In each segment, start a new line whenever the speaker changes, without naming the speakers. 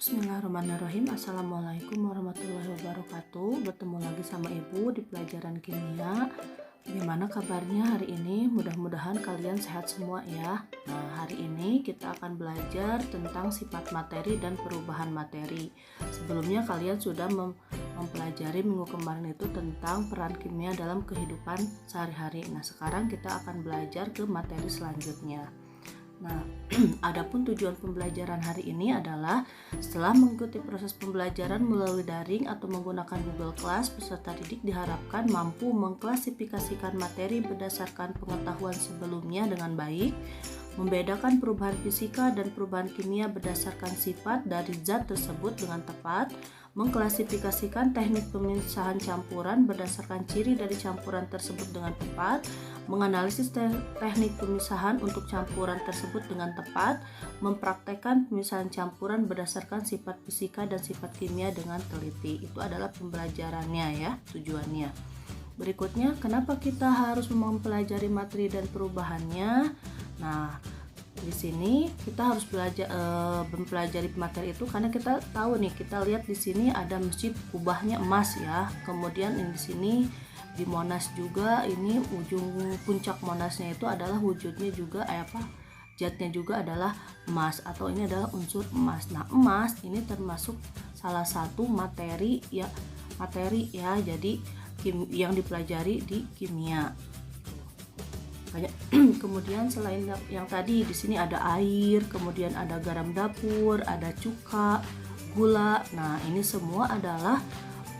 Bismillahirrahmanirrahim. Assalamualaikum warahmatullahi wabarakatuh. Bertemu lagi sama Ibu di pelajaran kimia. Bagaimana kabarnya hari ini? Mudah-mudahan kalian sehat semua ya. Nah, hari ini kita akan belajar tentang sifat materi dan perubahan materi. Sebelumnya kalian sudah mempelajari minggu kemarin itu tentang peran kimia dalam kehidupan sehari-hari. Nah, sekarang kita akan belajar ke materi selanjutnya. Nah, adapun tujuan pembelajaran hari ini adalah setelah mengikuti proses pembelajaran melalui daring atau menggunakan Google Class, peserta didik diharapkan mampu mengklasifikasikan materi berdasarkan pengetahuan sebelumnya dengan baik, membedakan perubahan fisika dan perubahan kimia berdasarkan sifat dari zat tersebut dengan tepat, mengklasifikasikan teknik pemisahan campuran berdasarkan ciri dari campuran tersebut dengan tepat, menganalisis teknik pemisahan untuk campuran tersebut dengan tepat, mempraktekkan pemisahan campuran berdasarkan sifat fisika dan sifat kimia dengan teliti. Itu adalah pembelajarannya ya, tujuannya. Berikutnya, kenapa kita harus mempelajari materi dan perubahannya? Nah, di sini kita harus mempelajari materi itu karena kita tahu nih, kita lihat di sini ada masjid kubahnya emas ya. Kemudian di sini di Monas juga, ini ujung puncak Monasnya itu adalah wujudnya juga zatnya juga adalah emas atau ini adalah unsur emas. Nah, emas ini termasuk salah satu materi ya. Jadi yang dipelajari di kimia. Kemudian selain yang tadi di sini ada air, kemudian ada garam dapur, ada cuka, gula. Nah, ini semua adalah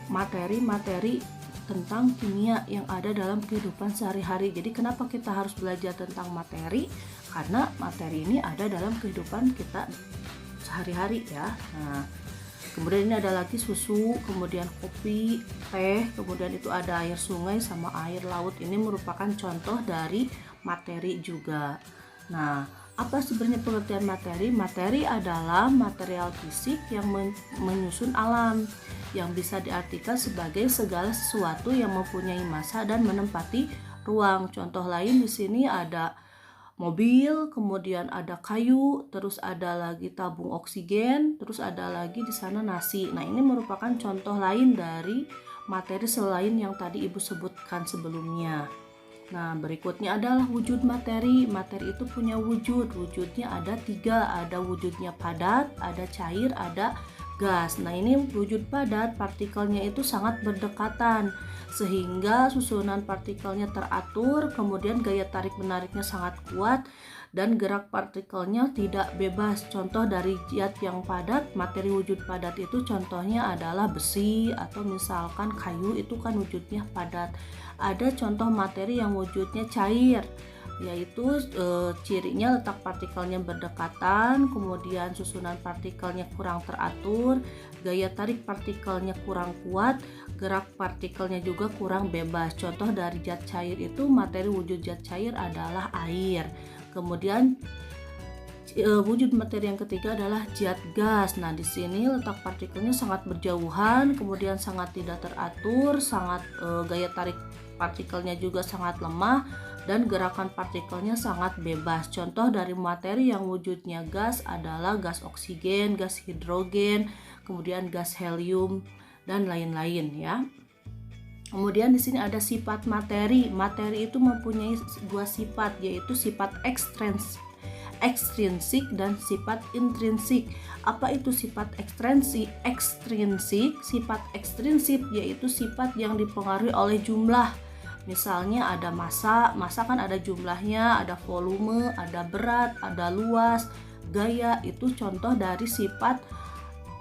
materi-materi tentang kimia yang ada dalam kehidupan sehari-hari. Jadi kenapa kita harus belajar tentang materi? Karena materi ini ada dalam kehidupan kita sehari-hari ya. Nah, kemudian ini ada lagi susu, kemudian kopi, teh, kemudian itu ada air sungai sama air laut. Ini merupakan contoh dari materi juga. Nah, apa sebenarnya pengertian materi? Materi adalah material fisik yang menyusun alam, yang bisa diartikan sebagai segala sesuatu yang mempunyai massa dan menempati ruang. Contoh lain di sini ada mobil, kemudian ada kayu, terus ada lagi tabung oksigen, terus ada lagi di sana nasi. Nah, ini merupakan contoh lain dari materi selain yang tadi Ibu sebutkan sebelumnya. Nah, berikutnya adalah wujud materi. Materi itu punya wujud. Wujudnya ada 3. Ada wujudnya padat, ada cair, ada gas. Nah, ini wujud padat, partikelnya itu sangat berdekatan sehingga susunan partikelnya teratur, kemudian gaya tarik menariknya sangat kuat dan gerak partikelnya tidak bebas. Contoh dari zat yang padat, materi wujud padat itu contohnya adalah besi atau misalkan kayu, itu kan wujudnya padat. Ada contoh materi yang wujudnya cair, yaitu cirinya letak partikelnya berdekatan, kemudian susunan partikelnya kurang teratur, gaya tarik partikelnya kurang kuat, gerak partikelnya juga kurang bebas. Contoh dari zat cair itu, materi wujud zat cair adalah air. Kemudian wujud materi yang ketiga adalah zat gas. Nah, di sini letak partikelnya sangat berjauhan, kemudian sangat tidak teratur, gaya tarik partikelnya juga sangat lemah, dan gerakan partikelnya sangat bebas. Contoh dari materi yang wujudnya gas adalah gas oksigen, gas hidrogen, kemudian gas helium dan lain-lain ya. Kemudian di sini ada sifat materi. Materi itu mempunyai 2 sifat, yaitu sifat ekstrinsik dan sifat intrinsik. Apa itu sifat ekstrinsik? Sifat ekstrinsik yaitu sifat yang dipengaruhi oleh jumlah. Misalnya ada massa kan ada jumlahnya, ada volume, ada berat, ada luas, gaya, itu contoh dari sifat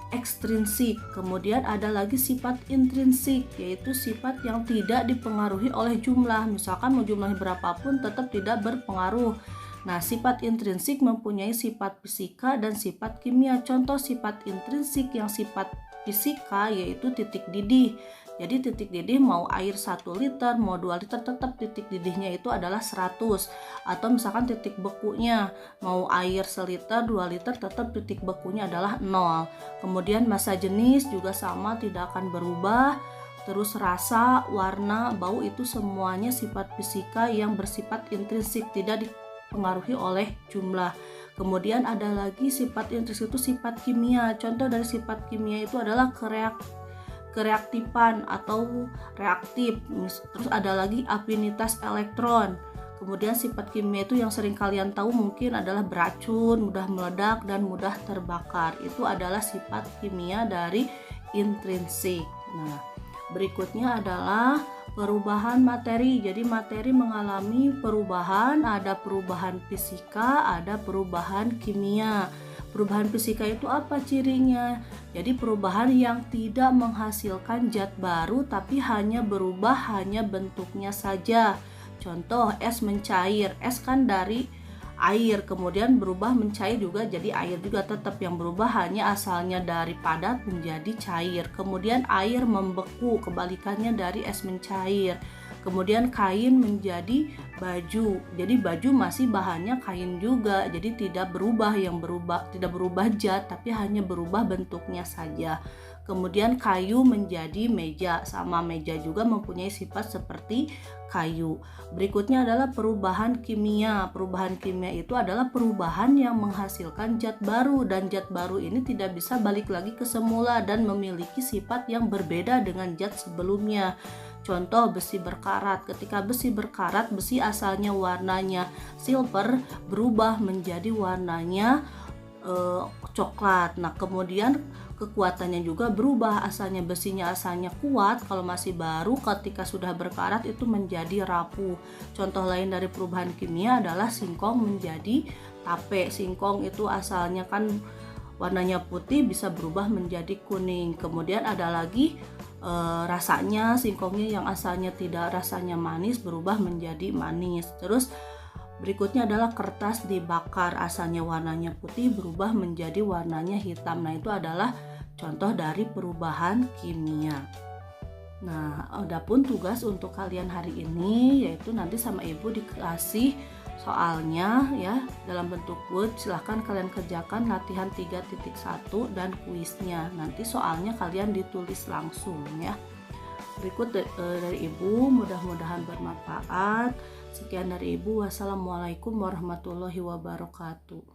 ekstrinsik. Kemudian ada lagi sifat intrinsik, yaitu sifat yang tidak dipengaruhi oleh jumlah. Misalkan mau jumlahnya berapapun tetap tidak berpengaruh. Nah, sifat intrinsik mempunyai sifat fisika dan sifat kimia. Contoh sifat intrinsik yang sifat fisika yaitu titik didih. Jadi titik didih mau air 1 liter, mau 2 liter, tetap titik didihnya itu adalah 100. Atau misalkan titik bekunya mau air 1 liter, 2 liter, tetap titik bekunya adalah 0. Kemudian massa jenis juga sama, tidak akan berubah. Terus rasa, warna, bau itu semuanya sifat fisika yang bersifat intrinsik, tidak dipengaruhi oleh jumlah. Kemudian ada lagi sifat intrinsik itu sifat kimia. Contoh dari sifat kimia itu adalah kereaktifan atau reaktif. Terus ada lagi afinitas elektron. Kemudian sifat kimia itu yang sering kalian tahu mungkin adalah beracun, mudah meledak, dan mudah terbakar. Itu adalah sifat kimia dari intrinsik. Nah, berikutnya adalah perubahan materi. Jadi materi mengalami perubahan, ada perubahan fisika, ada perubahan kimia. Perubahan fisika itu apa cirinya? Jadi perubahan yang tidak menghasilkan zat baru tapi hanya berubah hanya bentuknya saja. Contoh, es mencair. Es kan dari air, kemudian berubah mencair juga jadi air juga, tetap yang berubah hanya asalnya dari padat menjadi cair. Kemudian air membeku, kebalikannya dari es mencair. Kemudian kain menjadi baju. Jadi baju masih bahannya kain juga. Jadi tidak berubah zat tapi hanya berubah bentuknya saja. Kemudian kayu menjadi meja, sama meja juga mempunyai sifat seperti kayu. Berikutnya adalah perubahan kimia. Perubahan kimia itu adalah perubahan yang menghasilkan zat baru, dan zat baru ini tidak bisa balik lagi ke semula dan memiliki sifat yang berbeda dengan zat sebelumnya. Contoh, besi berkarat. Ketika besi berkarat, besi asalnya warnanya silver berubah menjadi warnanya coklat. Nah, kemudian kekuatannya juga berubah. Asalnya besinya kuat kalau masih baru, ketika sudah berkarat itu menjadi rapuh. Contoh lain dari perubahan kimia adalah singkong menjadi tape. Singkong itu asalnya kan warnanya putih bisa berubah menjadi kuning. Kemudian ada lagi rasanya, singkongnya yang asalnya tidak rasanya manis berubah menjadi manis. Terus berikutnya adalah kertas dibakar, asalnya warnanya putih berubah menjadi warnanya hitam. Nah, itu adalah contoh dari perubahan kimia. Nah, adapun tugas untuk kalian hari ini yaitu nanti sama ibu dikasih soalnya ya dalam bentuk word. Silahkan kalian kerjakan latihan 3.1 dan kuisnya. Nanti soalnya kalian ditulis langsung ya. Berikut dari ibu, mudah-mudahan bermanfaat. Sekian dari ibu. Wassalamualaikum warahmatullahi wabarakatuh.